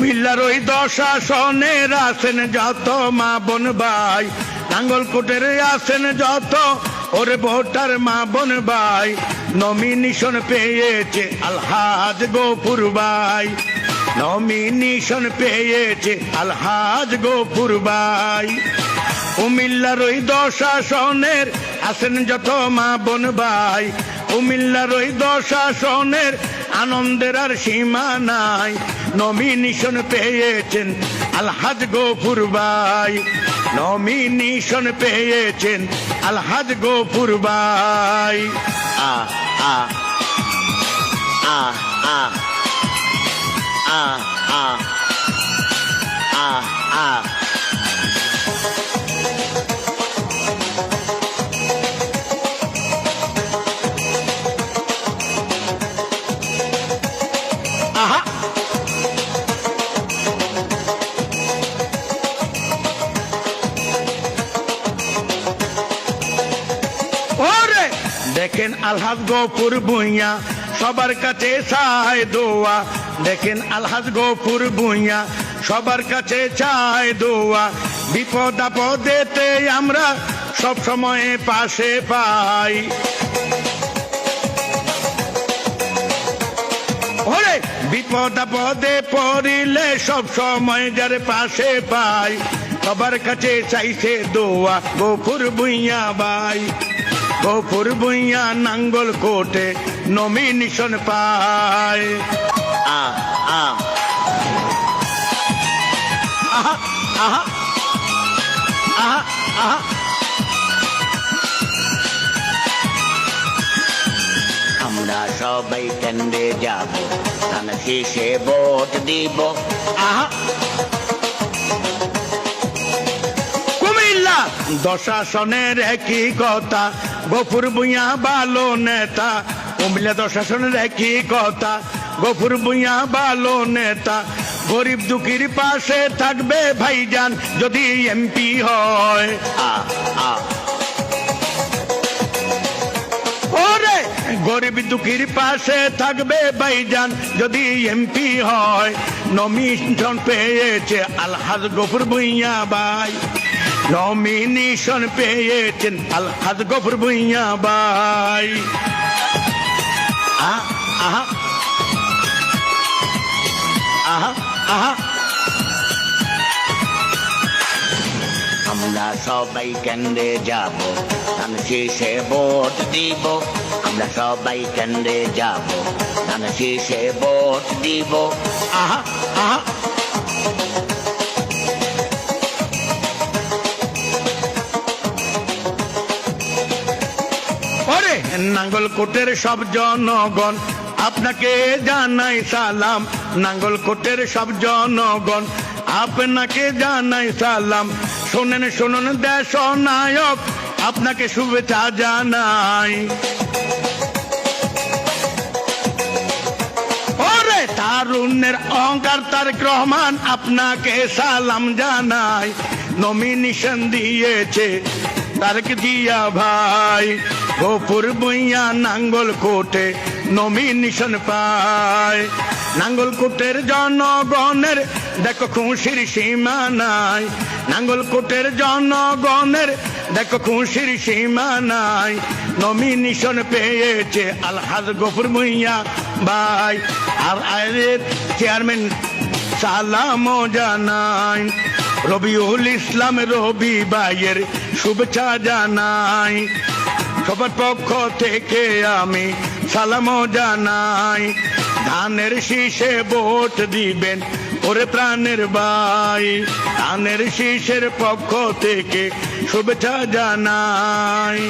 কুমিল্লার ওই 10 আসনের আছেন যত মা বোন ভাই, নাঙ্গলকোটের আছেন যত ওরে ভোটার মা বোন ভাই, নমিনেশন পেয়েছে আলহাজ গফুর ভাই, নমিনেশন পেয়েছে আলহাজ গফুর ভাই। কুমিল্লার ওই 10 আসনের আছেন যত মা বোন ভাই, কুমিল্লার ওই 10 আসনের আনন্দের আর সীমা নাই, নমিনেশন পেয়েছেন আলহাজ গফুর ভাই, নমিনেশন পেয়েছেন আলহাজ গফুর ভাই। আ আ আ আ আ আ আ আ আহা ওরে দেখেন আলহাজ গফুর ভুঁইয়া সবার কাছে চায় দোয়া, দেখেন আলহাজ গফুর ভুঁইয়া সবার কাছে চায় দোয়া, বিপদ আপদেতে আমরা সব সময় পাশে পাই। ওরে বিপদ আপদে পড়িলে সব সময় যার পাশে পাই, সবার কাছে চাইছে দোয়া গফুর ভুঁইয়া ভাই, গফুর ভুঁইয়া নাঙ্গলকোটে নমিনেশন পায়। আ আ আহা আহা আহা আহা আমরা সবাই কেন্দ্রে যাব, ধান শেষে ভোট দিব। আহা কুমিল্লা 10 আসনের একই কথা, গফুর ভুঁইয়া ভালো নেতা, কুমিল্লা 10 আসনের একই কথা, গফুর ভুঁইয়া ভালো নেতা, গরিব দুঃখীর পাশে থাকবে ভাইজান যদি এমপি হয়। আ আ ওরে গরিব দুঃখীর পাশে থাকবে ভাইজান যদি এমপি হয়, নমিনেশন পেয়েছে আলহাজ গফুর ভুঁইয়া ভাই, নমিনেশন পেয়েছেন আলহাজ গফুর ভুঁইয়া ভাই। আহা আহা আহা আহা আমরা সবাই কেন্দ্রে যাব, ধান শেষে ভোট দিব, আমরা সবাই কেন্দ্রে যাব, ধান শেষে ভোট দিব। আহা আহা ওরে নাঙ্গলকোটের সব জনগণ আপনাকে জানাই সালাম, নাঙ্গলকোটের সব জনগণ আপনাকে জানাই সালাম, শোনেন শুনুন দেশ নায়ক আপনাকে শুভেচ্ছা জানাই। ওরে তারুণ্যের অহংকার তারেক রহমান আপনাকে সালাম জানাই, নমিনেশন দিয়েছে তারেক জিয়া ভাই, গফুর ভুঁইয়া নাঙ্গলকোটে নমিনেশন পায়, নাঙ্গলকোটের জনগণের দেখো খুশির সীমা নাই, নাঙ্গলকোটের জনগণের দেখো খুশির সীমা নাই, নমিনেশন পেয়েছে আলহাজ গফুর ভুঁইয়া ভাই, আর আয়ের চেয়ারম্যান সালাম জানাই, রবিউল ইসলাম রবি ভাইয়ের শুভেচ্ছা জানাই, সবার পক্ষ থেকে আমি সালাম জানাই, ধানের শীষে ভোট দিবেন ওরে প্রাণের ভাই, ধানের শীষের পক্ষ থেকে শুভেচ্ছা জানাই।